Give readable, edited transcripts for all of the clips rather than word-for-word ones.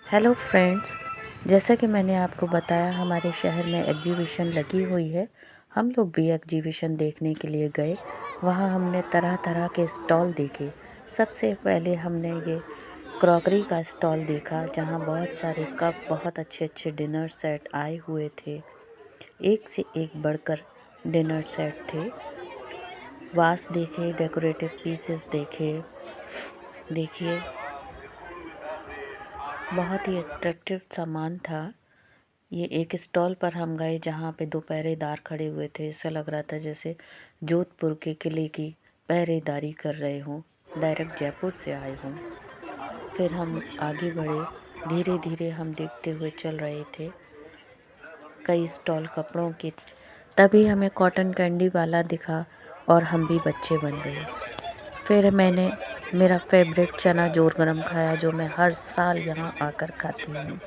Hello friends, जैसा कि मैंने आपको बताया हमारे शहर में एग्जीबिशन लगी हुई है। हम लोग भी एग्जीबिशन देखने के लिए गए। वहाँ हमने तरह तरह के स्टॉल देखे। सबसे पहले हमने ये क्रॉकरी का स्टॉल देखा, जहाँ बहुत सारे कप, बहुत अच्छे अच्छे डिनर सेट आए हुए थे। एक से एक बढ़कर डिनर सेट थे। वास देखे, डेकोरेटिव पीसेस देखे। देखिए, बहुत ही अट्रैक्टिव सामान था। ये एक स्टॉल पर हम गए जहाँ पे दो पहरेदार खड़े हुए थे। ऐसा लग रहा था जैसे जोधपुर के किले की पहरेदारी कर रहे हों, डायरेक्ट जयपुर से आए हों। फिर हम आगे बढ़े, धीरे धीरे हम देखते हुए चल रहे थे। कई स्टॉल कपड़ों के, तभी हमें कॉटन कैंडी वाला दिखा और हम भी बच्चे बन गए। फिर मैंने मेरा फेवरेट चना जोर गरम खाया, जो मैं हर साल यहाँ आकर खाती हूँ।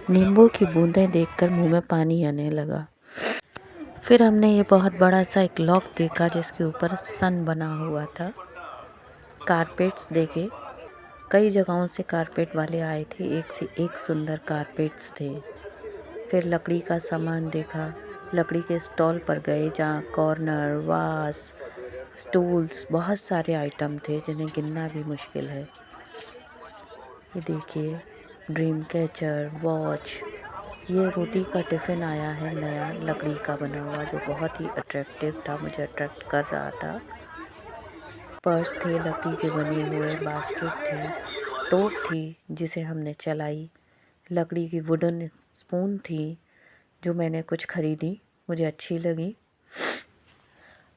नींबू की बूंदें देखकर मुंह में पानी आने लगा। फिर हमने ये बहुत बड़ा सा एक लॉक देखा जिसके ऊपर सन बना हुआ था। कारपेट्स देखे, कई जगहों से कारपेट वाले आए थे, एक से एक सुंदर कारपेट्स थे। फिर लकड़ी का सामान देखा, लकड़ी के स्टॉल पर गए जहाँ कॉर्नर, वास, स्टूल्स, बहुत सारे आइटम थे जिन्हें गिनना भी मुश्किल है। ये देखिए, ड्रीम कैचर, वॉच, ये रोटी का टिफ़िन आया है नया, लकड़ी का बना हुआ, जो बहुत ही अट्रैक्टिव था, मुझे अट्रैक्ट कर रहा था। पर्स थे लकड़ी के बने हुए, बास्केट थी, तोप थी जिसे हमने चलाई, लकड़ी की वुडन स्पून थी जो मैंने कुछ ख़रीदी, मुझे अच्छी लगी।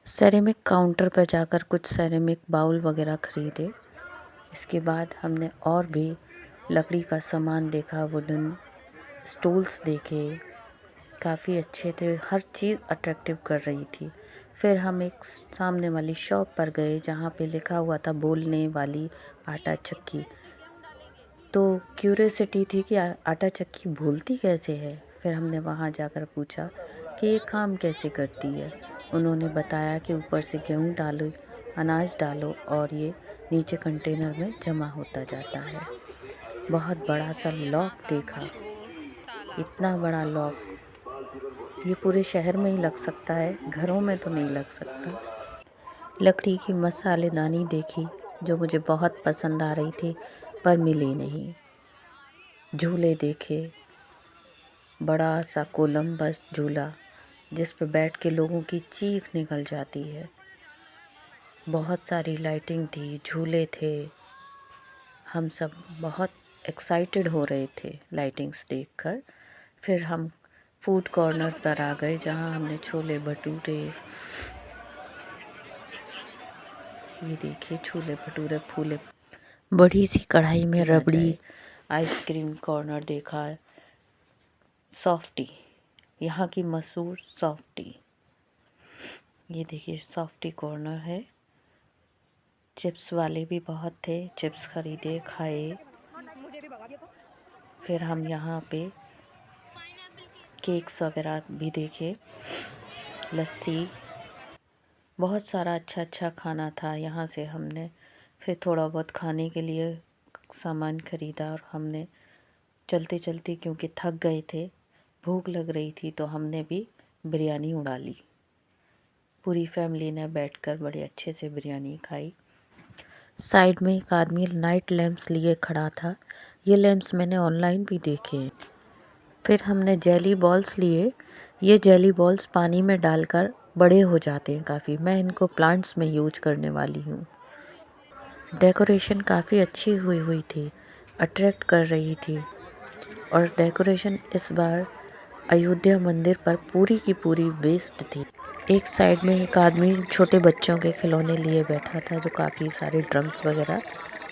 सेरेमिक काउंटर पर जाकर कुछ सेरेमिक बाउल वगैरह ख़रीदे। इसके बाद हमने और भी लकड़ी का सामान देखा, वुडन स्टूल्स देखे, काफ़ी अच्छे थे, हर चीज़ अट्रैक्टिव कर रही थी। फिर हम एक सामने वाली शॉप पर गए जहाँ पे लिखा हुआ था बोलने वाली आटा चक्की। तो क्यूरियोसिटी थी कि आटा चक्की बोलती कैसे है। फिर हमने वहाँ जाकर पूछा कि ये काम कैसे करती है। उन्होंने बताया कि ऊपर से गेहूँ डालो, अनाज डालो और ये नीचे कंटेनर में जमा होता जाता है। बहुत बड़ा सा लॉक देखा, इतना बड़ा लॉक ये पूरे शहर में ही लग सकता है, घरों में तो नहीं लग सकता। लकड़ी की मसालेदानी देखी जो मुझे बहुत पसंद आ रही थी पर मिली नहीं। झूले देखे, बड़ा सा कोलंबस झूला जिस पर बैठ के लोगों की चीख निकल जाती है। बहुत सारी लाइटिंग थी, झूले थे, हम सब बहुत एक्साइटेड हो रहे थे लाइटिंग्स देखकर। फिर हम फूड कॉर्नर पर आ गए जहां हमने छोले भटूरे, ये देखिए छोले भटूरे फूले, बड़ी सी कढ़ाई में रबड़ी, आइसक्रीम कॉर्नर देखा है, सॉफ्टी, यहाँ की मशहूर सॉफ्टी, ये देखिए सॉफ्टी कॉर्नर है। चिप्स वाले भी बहुत थे, चिप्स खरीदे, खाए। फिर हम यहाँ पे केक्स वगैरह भी देखे, लस्सी, बहुत सारा अच्छा अच्छा खाना था। यहाँ से हमने फिर थोड़ा बहुत खाने के लिए सामान ख़रीदा और हमने चलते चलते, क्योंकि थक गए थे, भूख लग रही थी, तो हमने भी बिरयानी उड़ा ली। पूरी फैमिली ने बैठकर बड़े अच्छे से बिरयानी खाई। साइड में एक आदमी नाइट लैंप्स लिए खड़ा था, ये लैंप्स मैंने ऑनलाइन भी देखे हैं। फिर हमने जेली बॉल्स लिए, ये जेली बॉल्स पानी में डालकर बड़े हो जाते हैं काफ़ी, मैं इनको प्लांट्स में यूज करने वाली हूँ। डेकोरेशन काफ़ी अच्छी हुई थी, अट्रैक्ट कर रही थी। और डेकोरेशन इस बार अयोध्या मंदिर पर पूरी की पूरी वेस्ट थी। एक साइड में एक आदमी छोटे बच्चों के खिलौने लिए बैठा था जो काफ़ी सारे ड्रम्स वगैरह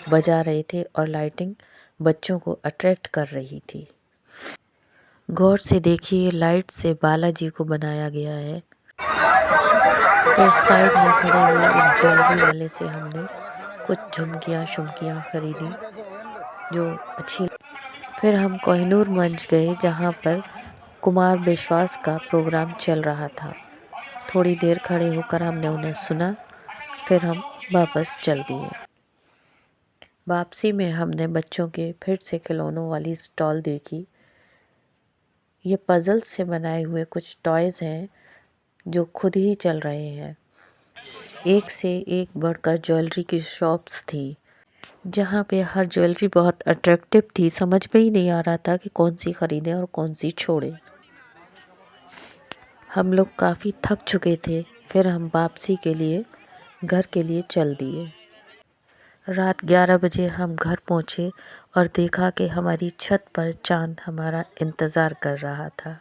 बजा रहे थे और लाइटिंग बच्चों को अट्रैक्ट कर रही थी। गौर से देखिए, लाइट से बालाजी को बनाया गया है। फिर साइड में खड़े हुए एक ज्वेलरी वाले से हमने कुछ झुमकियाँ शुमकियाँ खरीदी जो अच्छी। फिर हम कोहिनूर मंच गए जहाँ पर कुमार विश्वास का प्रोग्राम चल रहा था। थोड़ी देर खड़े होकर हमने उन्हें सुना, फिर हम वापस चल दिए। वापसी में हमने बच्चों के फिर से खिलौनों वाली स्टॉल देखी। ये पजल से बनाए हुए कुछ टॉयज़ हैं जो खुद ही चल रहे हैं। एक से एक बढ़कर ज्वेलरी की शॉप्स थी, जहाँ पे हर ज्वेलरी बहुत अट्रैक्टिव थी। समझ में ही नहीं आ रहा था कि कौन सी खरीदें और कौन सी छोड़ें। हम लोग काफ़ी थक चुके थे, फिर हम वापसी के लिए घर के लिए चल दिए। रात 11 बजे हम घर पहुँचे और देखा कि हमारी छत पर चाँद हमारा इंतज़ार कर रहा था।